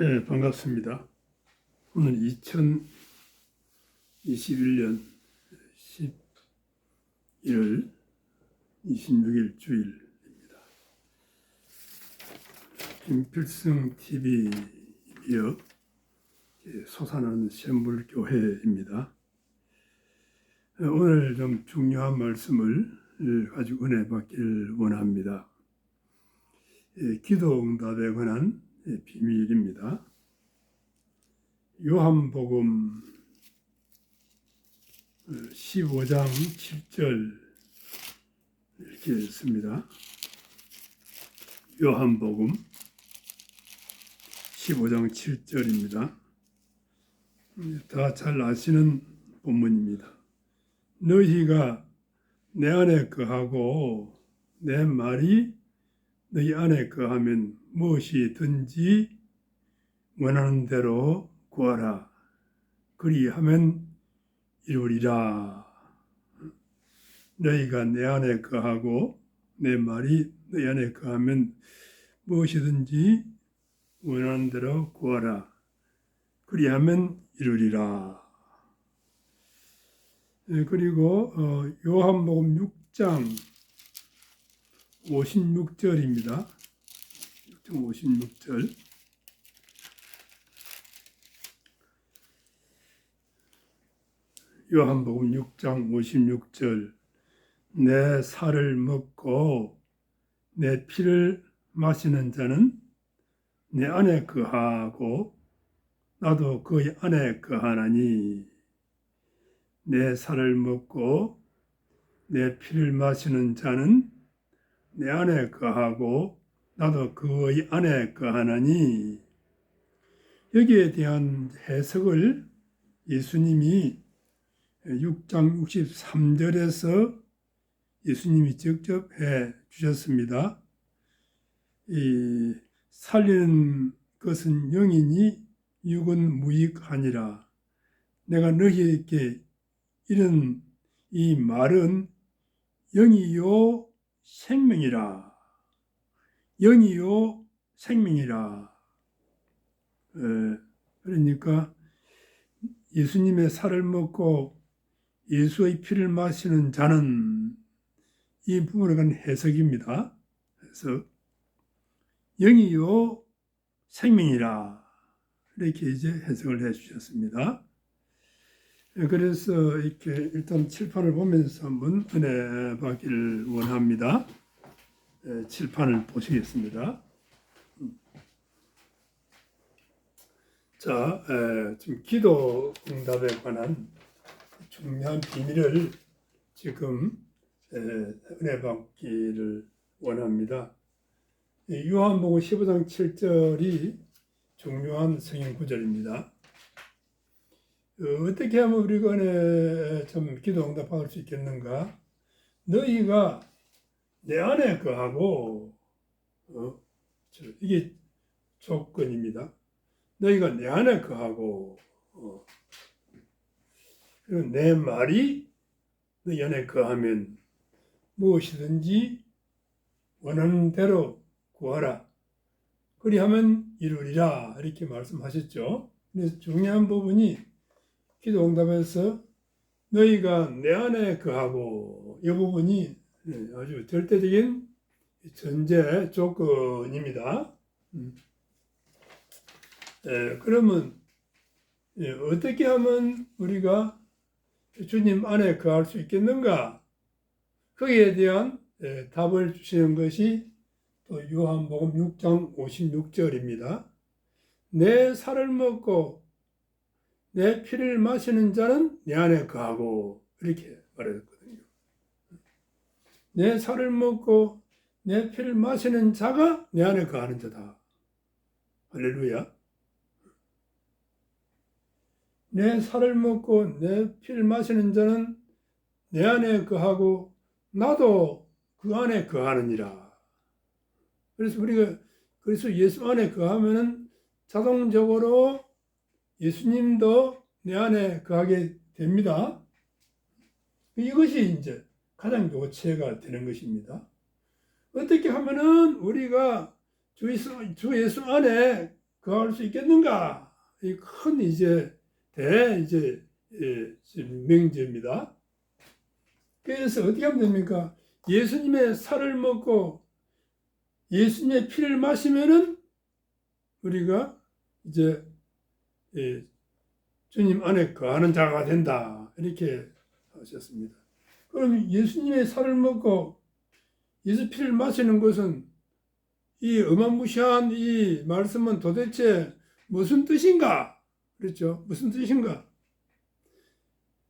네, 반갑습니다. 오늘 2021년 11월 26일 주일입니다. 김필승 TV이며 솟아나는 샘물교회입니다. 오늘 좀 중요한 말씀을 가지고 은혜 받기를 원합니다. 기도 응답에 관한 비밀입니다. 요한복음 15장 7절 이렇게 씁니다. 요한복음 15장 7절입니다. 다 잘 아시는 본문입니다. 너희가 내 안에 거하고 내 말이 너희 안에 거하면 무엇이든지 원하는 대로 구하라. 그리하면 이루리라. 너희가 내 안에 거하고 내 말이 너희 안에 거하면 무엇이든지 원하는 대로 구하라. 그리하면 이루리라. 그리고 요한복음 6장 56절입니다. 6장 56절. 요한복음 6장 56절. 내 살을 먹고 내 피를 마시는 자는 내 안에 거하고 나도 그의 안에 거하나니 내 살을 먹고 내 피를 마시는 자는 내 안에 거하고 나도 그의 안에 거하나니. 여기에 대한 해석을 예수님이 6장 63절에서 예수님이 직접 해 주셨습니다. 이 살리는 것은 영이니 육은 무익하니라. 내가 너희에게 이런 이 말은 영이요 생명이라. 영이요 생명이라. 그러니까 예수님의 살을 먹고 예수의 피를 마시는 자는 이 부분에 관한 해석입니다. 그래서 영이요 생명이라 이렇게 이제 해석을 해 주셨습니다. 그래서 이렇게 일단 칠판을 보면서 한번 은혜 받기를 원합니다. 칠판을 보시겠습니다. 자, 지금 기도 응답에 관한 중요한 비밀을 지금 은혜 받기를 원합니다. 요한복음 15장 7절이 중요한 성경 구절입니다. 어떻게 하면 우리가 좀 기도 응답받을 수 있겠는가? 너희가 내 안에 거하고 이게 조건입니다. 너희가 내 안에 거하고 그리고 내 말이 너희 안에 거하면 무엇이든지 원하는 대로 구하라. 그리하면 이루리라. 이렇게 말씀하셨죠. 그래서 중요한 부분이 기도 응답에서 너희가 내 안에 거하고 이 부분이 아주 절대적인 전제 조건입니다. 그러면 어떻게 하면 우리가 주님 안에 거할 수 있겠는가? 거기에 대한 답을 주시는 것이 또 요한복음 6장 56절입니다. 내 살을 먹고 내 피를 마시는 자는 내 안에 거하고 이렇게 말했거든요. 내 살을 먹고 내 피를 마시는 자가 내 안에 거하는 자다. 할렐루야. 내 살을 먹고 내 피를 마시는 자는 내 안에 거하고 나도 그 안에 거하느니라. 그래서 우리가 예수 안에 거하면은 자동적으로 예수님도 내 안에 거하게 됩니다. 이것이 이제 가장 요체가 되는 것입니다. 어떻게 하면은 우리가 주 예수 안에 거할 수 있겠는가? 이 큰 이제 명제입니다. 그래서 어떻게 하면 됩니까? 예수님의 살을 먹고 예수님의 피를 마시면은 우리가 이제 주님 안에 거하는 자가 된다. 이렇게 하셨습니다. 그럼 예수님의 살을 먹고 예수 피를 마시는 것은 이 어마무시한 이 말씀은 도대체 무슨 뜻인가? 그렇죠? 무슨 뜻인가?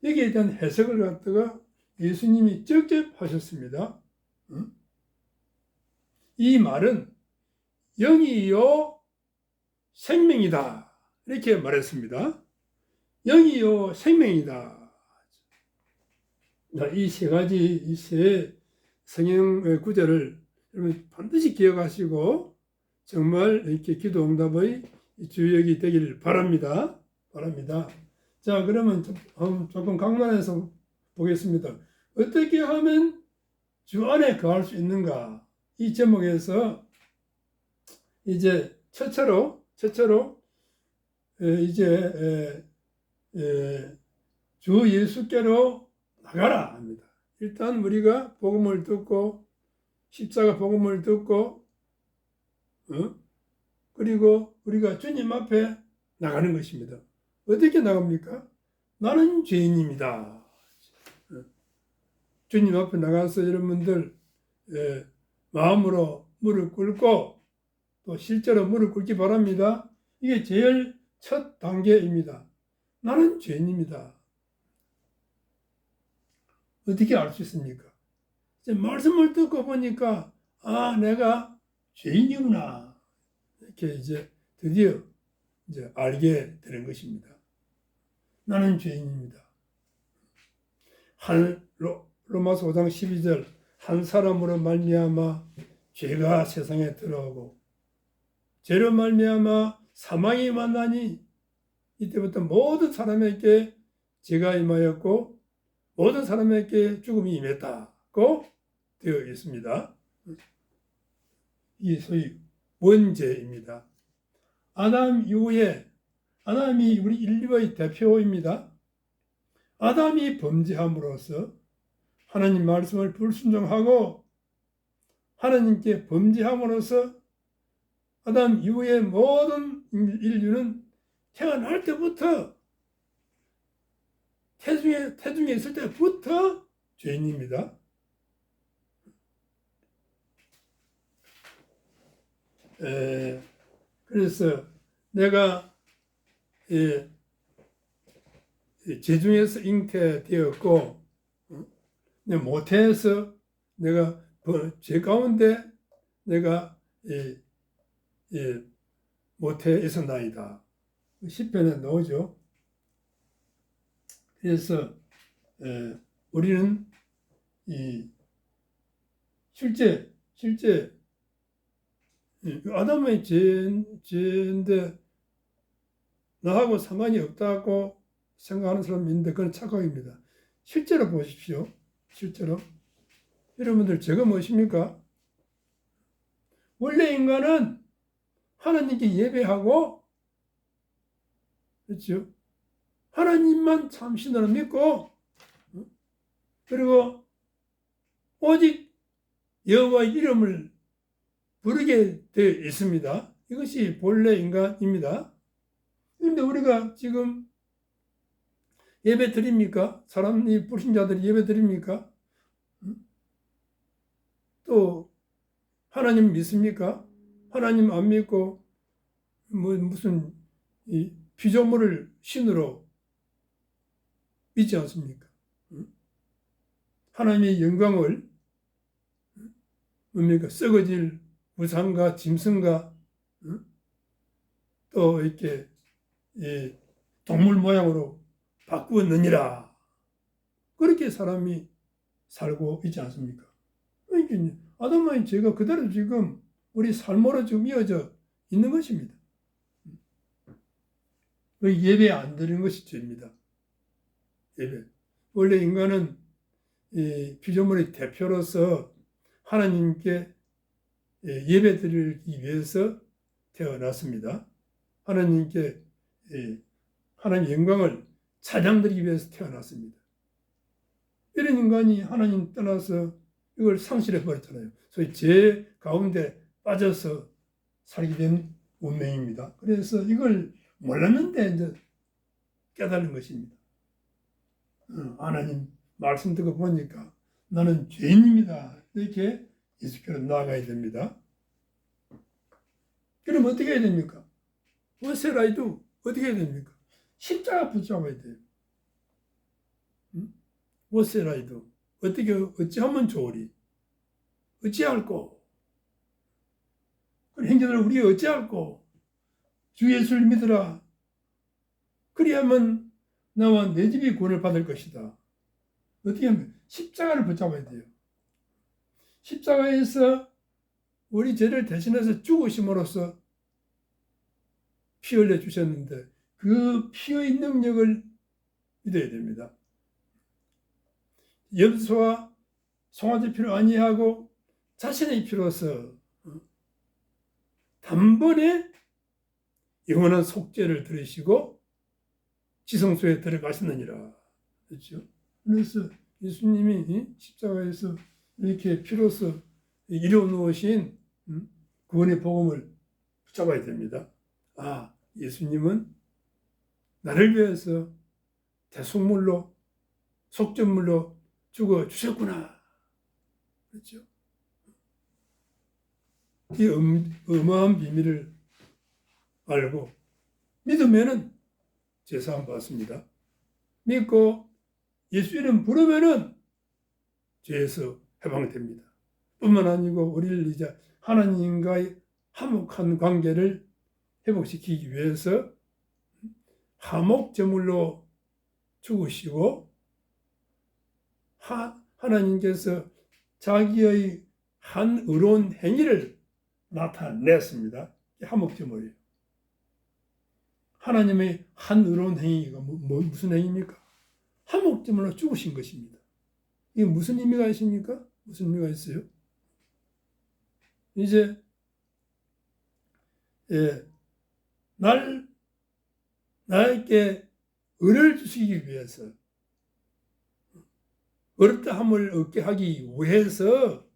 여기에 대한 해석을 갖다가 예수님이 직접 하셨습니다. 이 말은 영이요 생명이다. 이렇게 말했습니다. 영이요 생명이다. 이 세 가지, 이 세 성경 구절을 여러분 반드시 기억하시고 정말 이렇게 기도 응답의 주역이 되기를 바랍니다. 자, 그러면 조금 강론해서 보겠습니다. 어떻게 하면 주 안에 거할 수 있는가? 이 제목에서 이제 첫째로 이제 주 예수께로 나가라 합니다. 일단 우리가 복음을 듣고 십자가 복음을 듣고 그리고 우리가 주님 앞에 나가는 것입니다. 어떻게 나갑니까? 나는 죄인입니다. 주님 앞에 나가서 여러분들 마음으로 무릎 꿇고 또 실제로 무릎 꿇기 바랍니다. 이게 제일 첫 단계입니다. 나는 죄인입니다. 어떻게 알 수 있습니까? 이제 말씀을 듣고 보니까 내가 죄인이구나. 이렇게 이제 드디어 이제 알게 되는 것입니다. 나는 죄인입니다. 로마서 5장 12절 한 사람으로 말미암아 죄가 세상에 들어오고 죄로 말미암아 사망이 만나니 이때부터 모든 사람에게 죄가 임하였고 모든 사람에게 죽음이 임했다고 되어 있습니다. 이게 소위 원죄입니다. 아담 이후에 아담이 우리 인류의 대표입니다. 아담이 범죄함으로써 하나님 말씀을 불순종하고 하나님께 범죄함으로써 아담 이후의 모든 인류는 태어날 때부터 태중에 있을 때부터 죄인입니다. 그래서 내가 죄 중에서 잉태되었고 모태에서 내가 죄 가운데 내가 모태에 있었나이다. 시편에 나오죠. 그래서 우리는 실제 아담의 죄인데 나하고 상관이 없다고 생각하는 사람이 있는데 그건 착각입니다. 실제로 보십시오. 실제로 여러분들 죄가 무엇입니까? 원래 인간은 하나님께 예배하고 그렇죠? 하나님만 참 신으로 믿고 그리고 오직 여호와의 이름을 부르게 되어 있습니다. 이것이 본래 인간입니다. 그런데 우리가 지금 예배 드립니까? 사람이 불신자들이 예배 드립니까? 또 하나님 믿습니까? 하나님 안 믿고 무슨 피조물을 신으로 믿지 않습니까? 하나님의 영광을 뭡니까? 썩어질 우상과 짐승과 또 이렇게 동물 모양으로 바꾸었느니라. 그렇게 사람이 살고 있지 않습니까? 그러니까 아담의 죄가 그대로 지금 우리 삶으로 지금 이어져 있는 것입니다. 예배 안 드리는 것이 죄입니다. 예배. 원래 인간은 피조물의 대표로서 하나님께 예배 드리기 위해서 태어났습니다. 하나님께 하나님의 영광을 찬양드리기 위해서 태어났습니다. 이런 인간이 하나님 떠나서 이걸 상실해 버렸잖아요. 소위 죄 가운데 빠져서 살게 된 운명입니다. 그래서 이걸 몰랐는데 이제 깨달은 것입니다. 하나님 말씀 듣고 보니까 나는 죄인입니다. 이렇게 예수께로 나아가야 됩니다. 그럼 어떻게 해야 됩니까? 워세라이도 어떻게 해야 됩니까? 십자가 붙잡아야 돼요. 워세라이도 어찌하면 좋으리? 어찌할꼬? 그런 행전을 우리 어찌할꼬? 주 예수를 믿으라. 그리하면 나와 내 집이 구원을 받을 것이다. 어떻게 하면 십자가를 붙잡아야 돼요. 십자가에서 우리 죄를 대신해서 죽으심으로써 피 흘려 주셨는데 그 피의 능력을 믿어야 됩니다. 염소와 송아지 피로 아니하고 자신의 피로서 단번에 영원한 속죄를 들으시고 지성소에 들어가셨느니라. 그렇죠? 그래서 예수님이 십자가에서 이렇게 피로서 이루어 놓으신 구원의 복음을 붙잡아야 됩니다. 아, 예수님은 나를 위해서 대속물로 속전물로 죽어 주셨구나. 그렇죠? 이 어마어마한 비밀을 알고 믿으면은 제사함 받습니다. 믿고 예수 이름 부르면은 죄에서 해방됩니다. 뿐만 아니고 우리를 이제 하나님과의 화목한 관계를 회복시키기 위해서 화목제물로 죽으시고 하나님께서 자기의 한 의로운 행위를 나타냈습니다. 화목제물이에요. 하나님의 한 의로운 행위가 무슨 행위입니까? 화목제물로 죽으신 것입니다. 이게 무슨 의미가 있습니까? 무슨 의미가 있어요? 이제 나에게 의를 주시기 위해서 어렵다함을 얻게 하기 위해서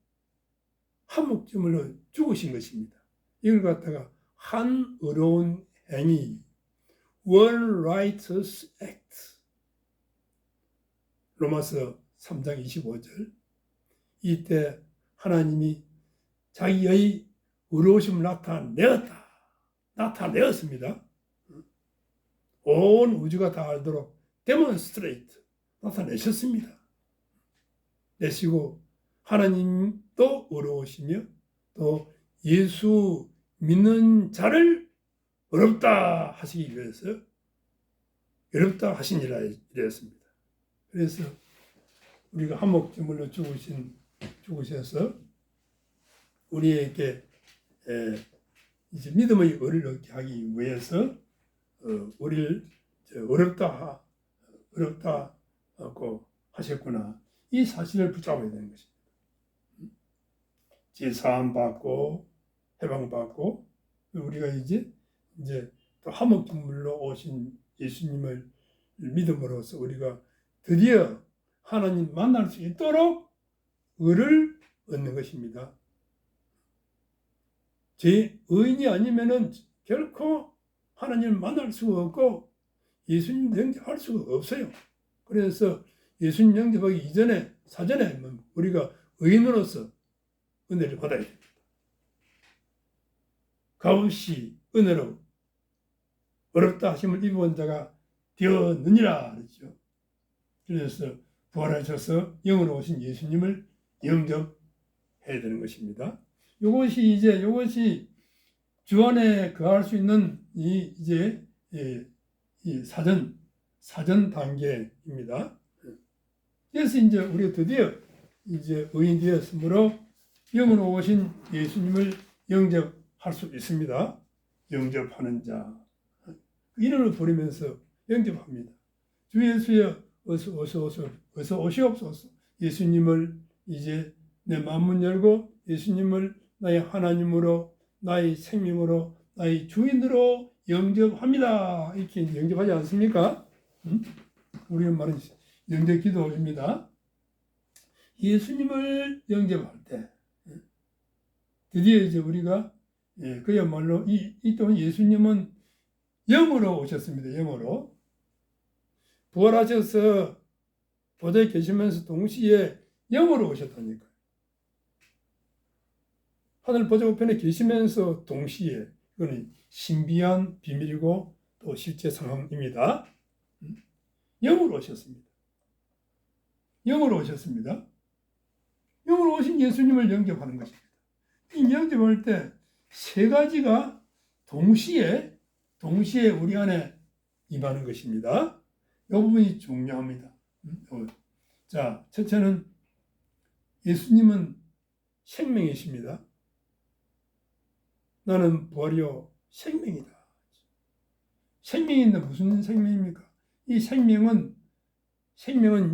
화목제물로 죽으신 것입니다. 이걸 갖다가 한 의로운 행위, one righteous act. 로마서 3장 25절. 이때 하나님이 자기의 의로우심을 나타내었습니다. 온 우주가 다 알도록 demonstrate, 나타내셨습니다. 내시고 하나님도 의로우시며 또 예수 믿는 자를 어렵다 하시기 위해서 어렵다 하시니라 이랬습니다. 그래서 우리가 화목제물로 죽으셔서 우리에게 이제 믿음의 의를 얻게 하기 위해서 우리를 어렵다고 하셨구나. 이 사실을 붙잡아야 되는 것입니다. 제사함 받고 해방 받고 우리가 이제 또 화목제물로 오신 예수님을 믿음으로써 우리가 드디어 하나님 만날 수 있도록 의를 얻는 것입니다. 제 의인이 아니면은 결코 하나님을 만날 수가 없고 예수님 영접할 수가 없어요. 그래서 예수님 영접하기 이전에 사전에 우리가 의인으로서 은혜를 받아야 됩니다. 값없이 은혜로 어렵다 하심을 입은 자가 되었느니라 그랬죠. 그래서 부활하셔서 영으로 오신 예수님을 영접해야 되는 것입니다. 이것이 주 안에 거할 수 있는 이 사전 단계입니다. 그래서 이제 우리가 드디어 이제 의인 되었으므로 영으로 오신 예수님을 영접할 수 있습니다. 영접하는 자. 이름을 부르면서 영접합니다. 주 예수여 어서 오시옵소서. 예수님을 이제 내 마음문 열고 예수님을 나의 하나님으로 나의 생명으로 나의 주인으로 영접합니다. 이렇게 영접하지 않습니까? 우리의 말은 영접 기도입니다. 예수님을 영접할 때 드디어 이제 우리가 그야말로 이 또한 예수님은 영으로 오셨습니다. 영으로 부활하셔서 보좌에 계시면서 동시에 영으로 오셨다니까요. 하늘 보좌 우편에 계시면서 동시에, 이거는 신비한 비밀이고 또 실제 상황입니다. 영으로 오셨습니다. 영으로 오셨습니다. 영으로 오신 예수님을 영접하는 것입니다. 이 영접할 때 세 가지가 동시에 우리 안에 임하는 것입니다. 이 부분이 중요합니다. 자, 첫째는 예수님은 생명이십니다. 나는 부활이요 생명이다. 생명인데 무슨 생명입니까? 이 생명은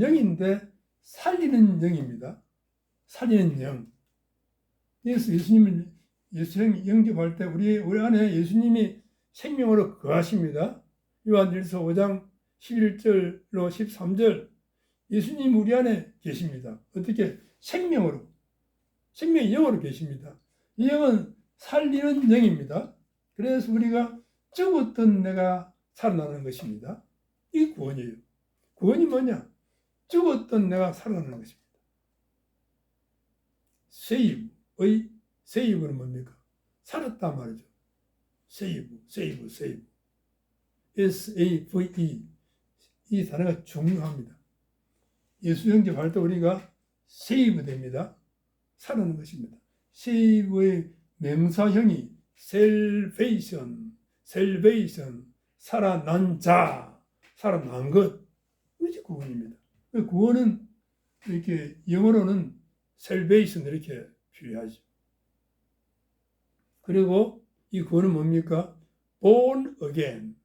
영인데 살리는 영입니다. 살리는 영. 예수님을 영접할 때 우리 안에 예수님이 생명으로 거하십니다. 요한일서 5장 11절로 13절 예수님 우리 안에 계십니다. 어떻게? 생명으로. 생명의 영으로 계십니다. 이 영은 살리는 영입니다. 그래서 우리가 죽었던 내가 살아나는 것입니다. 이게 구원이에요. 구원이 뭐냐? 죽었던 내가 살아나는 것입니다. 세이브는 뭡니까? 살았다 말이죠. 세이브. SAVE. 이 단어가 중요합니다. 예수 영접할 때 우리가 세이브 됩니다. 살아나는 것입니다. 세이브의 명사형이 salvation, 살아난 자, 살아난 것. 이것이 구원입니다. 구원은 이렇게 영어로는 salvation 이렇게 표현하죠. 그리고 이 구원은 뭡니까? born again.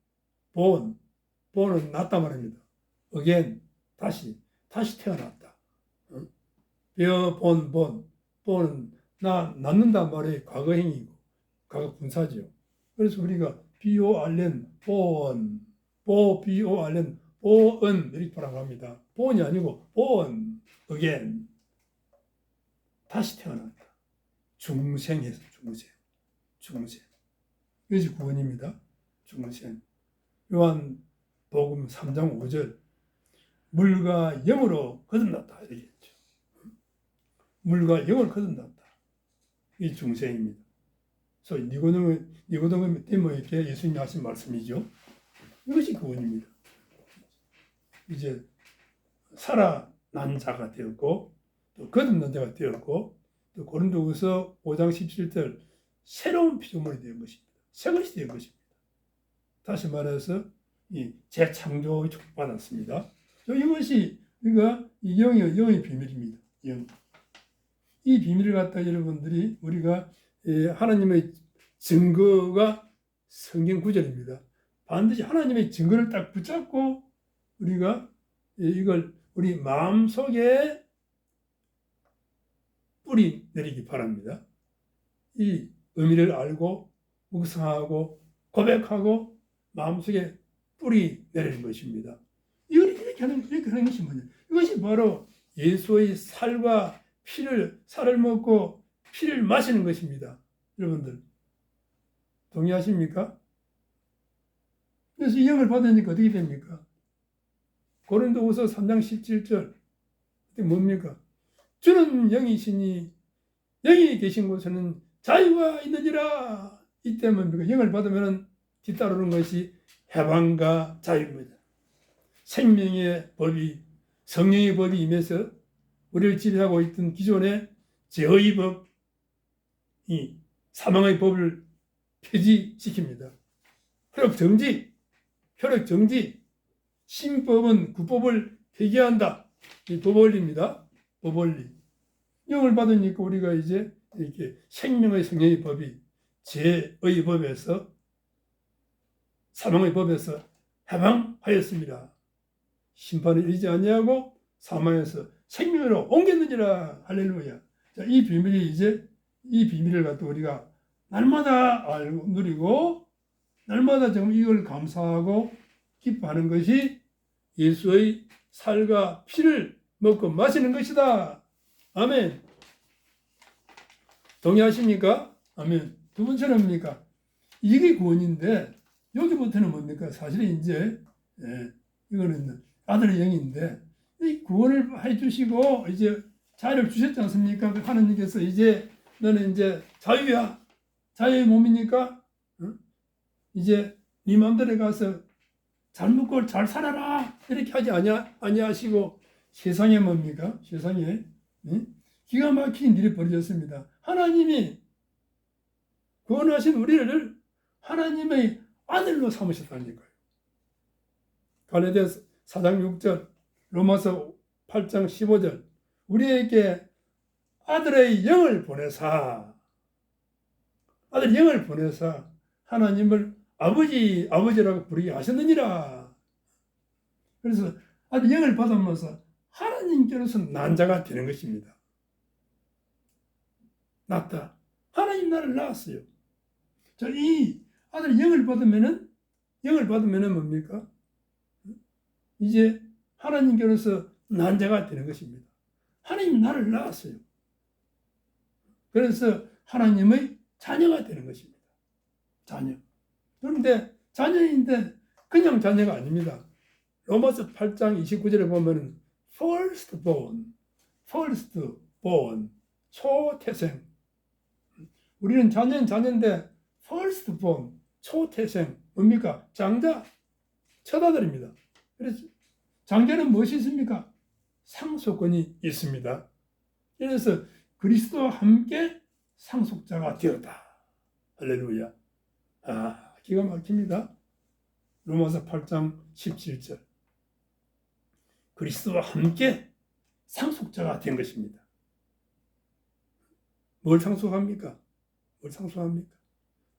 born은 낳다 말입니다. again, 다시 태어났다. born은 낳는다 말의 과거행이고 과거 분사죠. 그래서 우리가 born, born 이렇게 발음합니다. born이 아니고 born again. 다시 태어났다. 중생에서 중생. 이것이 구원입니다. 중생. 요한복음 3장 5절 물과 영으로 거듭났다 이렇게 했죠. 물과 영을 거듭났다. 이 중생입니다. 그래서 니고데모에게 예수님이 하신 말씀이죠. 이것이 구원입니다. 이제 살아난 자가 되었고 또 거듭난 자가 되었고 또 고린도후서 5장 17절 새로운 피조물이 된 것입니다. 새 것이 된 것입니다. 다시 말해서 이 재창조의 축복받았습니다. 이것이 우리가 이 영의 비밀입니다. 이 비밀을 갖다 여러분들이 우리가 하나님의 증거가 성경 구절입니다. 반드시 하나님의 증거를 딱 붙잡고 우리가 이걸 우리 마음속에 뿌리 내리기 바랍니다. 이 의미를 알고 묵상하고 고백하고 마음속에 뿌리 내리는 것입니다. 이렇게 하는 것이 뭐냐? 이것이 바로 예수의 살과 살을 먹고 피를 마시는 것입니다. 여러분들 동의하십니까? 그래서 이 영을 받으니까 어떻게 됩니까? 고린도후서 3장 17절 뭡니까? 주는 영이시니 영이 계신 곳에는 자유가 있느니라. 이때 뭡니까? 영을 받으면 뒤따르는 것이 해방과 자유입니다. 생명의 법이 성령의 법이 임해서 우리를 지배하고 있던 기존의 죄의 법, 이 사망의 법을 폐지시킵니다. 혈육 정지, 신법은 구법을 폐기한다. 이 법원리입니다. 법원리. 영을 받으니까 우리가 이제 이렇게 생명의 성령의 법이 죄의 법에서 사망의 법에서 해방하였습니다. 심판을 이르지 아니하고 사망에서 생명으로 옮겼느니라. 할렐루야. 자, 이 비밀을 갖고 우리가 날마다 알고 누리고 날마다 정말 이걸 감사하고 기뻐하는 것이 예수의 살과 피를 먹고 마시는 것이다. 아멘. 동의하십니까? 아멘. 두 번째는 뭡니까? 이게 구원인데 여기부터는 뭡니까? 사실 이제 이거는 아들의 영인데 이 구원을 해주시고 이제 자유를 주셨지 않습니까? 하나님께서 이제 너는 이제 자유야. 자유의 몸이니까 이제 네 마음대로 가서 잘 먹고 잘 살아라 이렇게 하지 아니하시고 세상에 뭡니까? 세상에 기가 막힌 일이 벌어졌습니다. 하나님이 구원하신 우리를 하나님의 아들로 삼으셨다니까요. 갈라디아서 4장 6절, 로마서 8장 15절 우리에게 아들의 영을 보내사 아들 영을 보내사 하나님을 아버지라고 부르게 하셨느니라. 그래서 아들 영을 받으면서 하나님께로서 난 자가 되는 것입니다. 낳다. 하나님 나를 낳았어요. 자, 이 아들 영을 받으면은 뭡니까? 이제 하나님께로서 난 자가 되는 것입니다. 하나님 나를 낳았어요. 그래서 하나님의 자녀가 되는 것입니다. 자녀. 그런데 자녀인데 그냥 자녀가 아닙니다. 로마서 8장 29절에 보면 firstborn, 초태생. 우리는 자녀인데 firstborn, 초태생. 뭡니까? 장자, 첫아들입니다. 그래서 장자는 무엇이 있습니까? 상속권이 있습니다. 그래서 그리스도와 함께 상속자가 되었다. 할렐루야. 기가 막힙니다. 로마서 8장 17절. 그리스도와 함께 상속자가 된 것입니다. 뭘 상속합니까?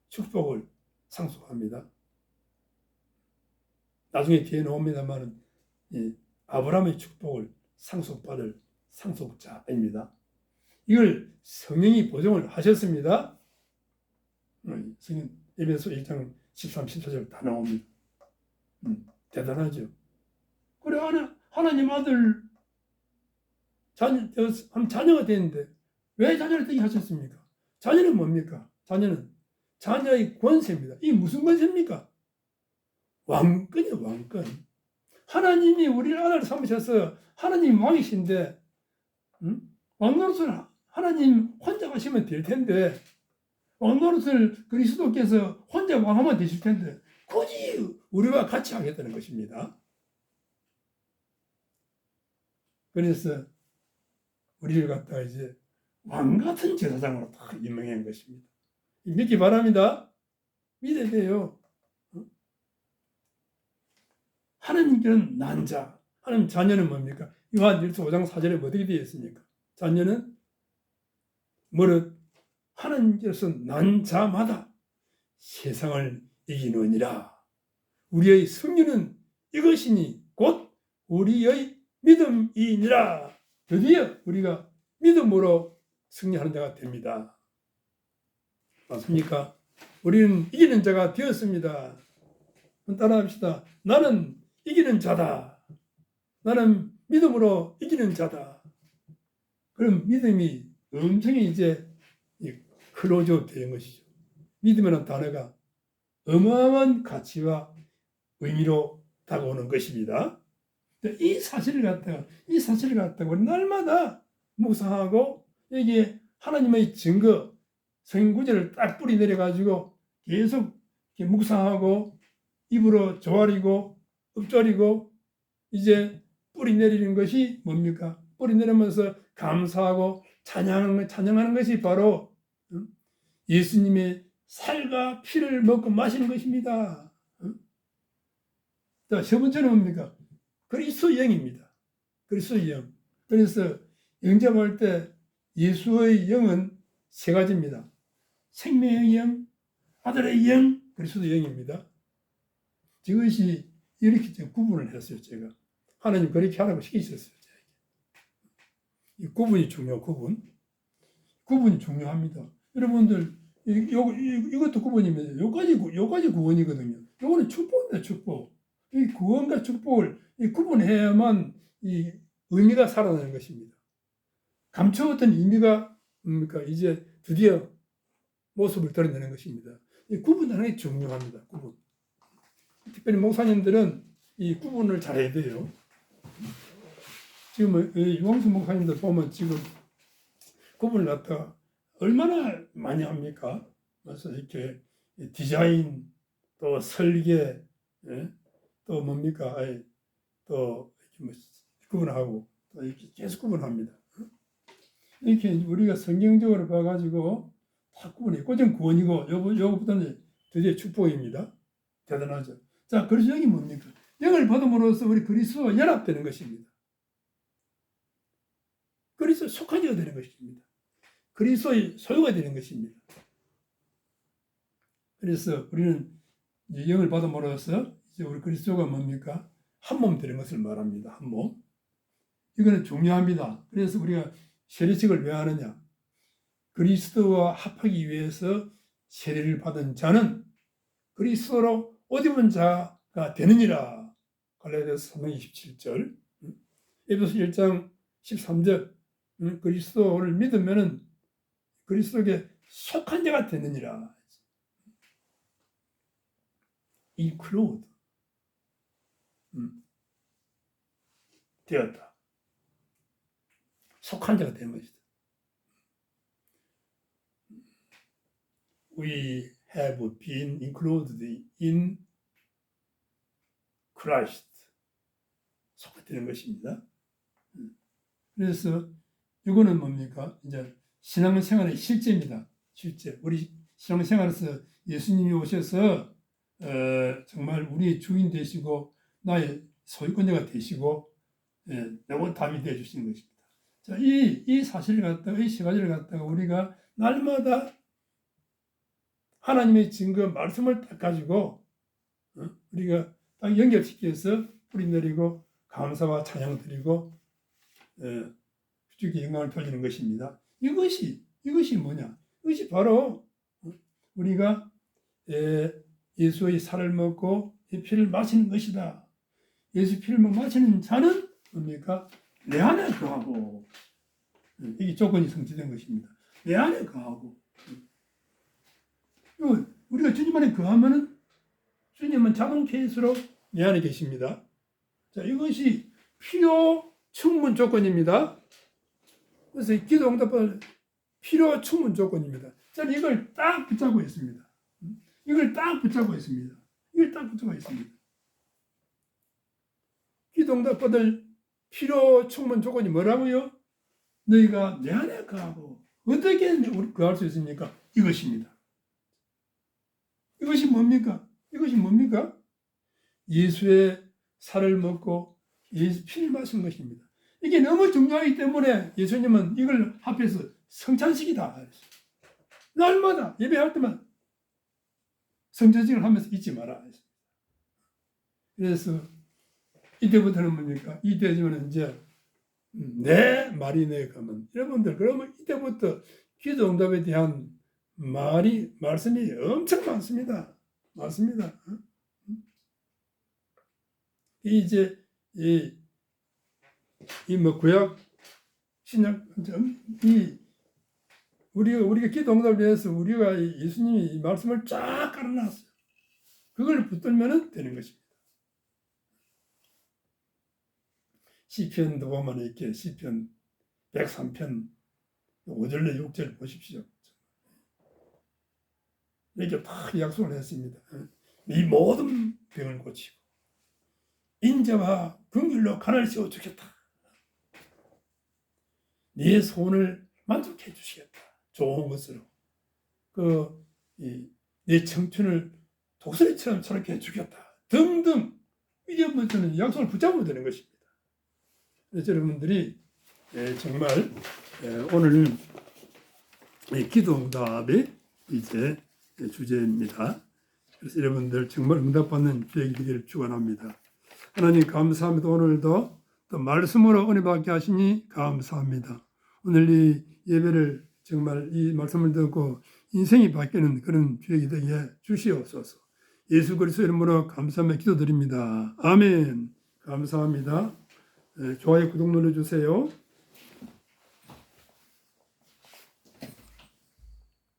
축복을 상속합니다. 나중에 뒤에 나옵니다만 아브라함의 축복을 상속받을 상속자입니다. 이걸 성령이 보증을 하셨습니다. 성경 에베소 1장 13, 14절 다 나옵니다. 대단하죠. 그래 하나님 아들 자녀가 되는데 왜 자녀를 되게 하셨습니까? 자녀는 뭡니까? 자녀는 자녀의 권세입니다. 이게 무슨 권세입니까? 왕권이요, 왕권. 하나님이 우리를 아들 삼으셔서 하나님 왕이신데 왕노릇을 하나님 혼자 가시면 될 텐데 왕노릇을 그리스도께서 혼자 왕하면 되실 텐데 굳이 우리와 같이 하겠다는 것입니다. 그래서 우리를 갖다가 이제 왕 같은 제사장으로 딱 임명한 것입니다. 믿기 바랍니다. 믿어야 돼요. 하나님께는 난 자, 하나님 자녀는 뭡니까? 요한일서 5장 4절에 어떻게 되어 있습니까? 자녀는 무릇 하나님께서 난 자마다 세상을 이기느니라. 우리의 승리는 이것이니 곧 우리의 믿음이니라. 드디어 우리가 믿음으로 승리하는 자가 됩니다. 맞습니까? 우리는 이기는 자가 되었습니다. 따라합시다. 나는 이기는 자다. 나는 믿음으로 이기는 자다. 그럼 믿음이 엄청 이제 클로즈업 된 것이죠. 믿음이라는 단어가 어마어마한 가치와 의미로 다가오는 것입니다. 이 사실을 갖다가 우리 날마다 묵상하고 여기에 하나님의 증거, 성경 구절을 딱 뿌리 내려가지고 계속 묵상하고 입으로 조아리고 읊조리고 이제 뿌리 내리는 것이 뭡니까? 뿌리 내리면서 감사하고 찬양하는 것이 바로 예수님의 살과 피를 먹고 마시는 것입니다. 자, 세 번째는 뭡니까? 그리스도의 영입니다. 그리스도의 영. 그래서 영접할 때 예수의 영은 세 가지입니다. 생명의 영, 아들의 영, 그리스도의 영입니다. 이것이 이렇게 구분을 했어요. 제가 하나님 그렇게 하라고 시키셨어요. 이 구분이 중요합니다. 여러분들 이것도 구원입니다. 요까지 구원이거든요. 요거는 축복입니다. 축복. 이 구원과 축복을 구분해야만 이 의미가 살아나는 것입니다. 감춰왔던 의미가 뭡니까? 이제 드디어 모습을 드러내는 것입니다. 이 구분하는 게 중요합니다. 구분. 특별히 목사님들은 이 구분을 잘해야 돼요. 지금 유광수 목사님들 보면 지금 구분을 갖다가 얼마나 많이 합니까? 그래서 이렇게 디자인, 또 설계, 또 뭡니까? 또 이렇게 뭐 구분하고 또 이렇게 계속 구분합니다. 이렇게 우리가 성경적으로 봐가지고 다 구분해. 그건 구원이고 요거보다는 드디어 축복입니다. 대단하죠. 자, 그래서 여기 뭡니까? 영을 받음으로써 우리 그리스도와 연합되는 것입니다. 그리스도 속한 자가 되는 것입니다. 그리스도의 소유가 되는 것입니다. 그래서 우리는 이제 영을 받음으로써 이제 우리 그리스도가 뭡니까? 한 몸 되는 것을 말합니다. 한 몸. 이거는 중요합니다. 그래서 우리가 세례식을 왜 하느냐? 그리스도와 합하기 위해서 세례를 받은 자는 그리스도로 옷 입은 자가 되느니라. 갈라디아서 3장 27절, 에베소 1장 13절, 그리스도를 믿으면은 그리스도에게 속한 자가 되느니라. include 되었다. 속한 자가 된 것이다. We have been included in Christ. 속하되는 것입니다. 그래서 이거는 뭡니까? 이제 신앙생활의 실제입니다. 실제. 우리 신앙생활에서 예수님이 오셔서 정말 우리의 주인 되시고 나의 소유권자가 되시고 내 온 답이 되어 주시는 것입니다. 자, 이 사실을 갖다가 이 세 가지를 갖다가 우리가 날마다 하나님의 증거 말씀을 딱 가지고 우리가 딱 연결시켜서 뿌리 내리고 감사와 찬양 드리고 주께 영광을 돌리는 것입니다. 이것이 뭐냐? 이것이 바로 우리가 예수의 살을 먹고 이 피를 마시는 것이다. 예수 피를 마시는 자는 뭡니까? 내 안에 거하고, 이게 조건이 성취된 것입니다. 내 안에 거하고. 우리가 주님 안에 거하면은 주님은 자동 케이스로 내 안에 계십니다. 자, 이것이 필요 충분 조건입니다. 그래서 기도 응답을 필요 충분 조건입니다. 저는 이걸 딱 붙잡고 있습니다. 이걸 딱 붙잡고 있습니다. 기도 응답 받을 필요 충분 조건이 뭐라고요? 너희가 내 안에 거하고. 어떻게 우리 거할 수 있습니까? 이것입니다. 이것이 뭡니까? 예수의 살을 먹고 예수 피를 마신 것입니다. 이게 너무 중요하기 때문에 예수님은 이걸 합해서 성찬식이다. 날마다 예배할 때만 성찬식을 하면서 잊지 마라. 그래서 이때부터는 뭡니까? 이때지만 이제 내 말이 내 가면 여러분들 그러면 이때부터 기도 응답에 대한 말씀이 엄청 많습니다. 이제 뭐 구약 신약 우리가 기도 응답을 위해서 우리가 예수님이 이 말씀을 쫙 깔아놨어요. 그걸 붙들면 되는 것입니다. 시편도 보면 이렇게 시편 103편 5절로 6절 보십시오. 이렇게 다 약속을 했습니다. 이 모든 병을 고치고 인자와 긍휼로 가난을 세워주겠다. 네 소원을 만족해 주시겠다. 좋은 것으로 내 청춘을 독수리처럼 저렇게 해주겠다. 등등 이제부터는 약속을 붙잡으면 되는 것입니다. 그래서 여러분들이 정말 오늘 기도 응답이 이제 주제입니다. 그래서 여러분들 정말 응답받는 주의 되기를 축원합니다. 하나님 감사합니다. 오늘도 또 말씀으로 은혜 받게 하시니 감사합니다. 오늘 이 예배를 정말 이 말씀을 듣고 인생이 바뀌는 그런 주역이 되게 주시옵소서. 예수 그리스도 이름으로 감사하며 기도드립니다. 아멘. 감사합니다. 좋아요, 구독 눌러주세요.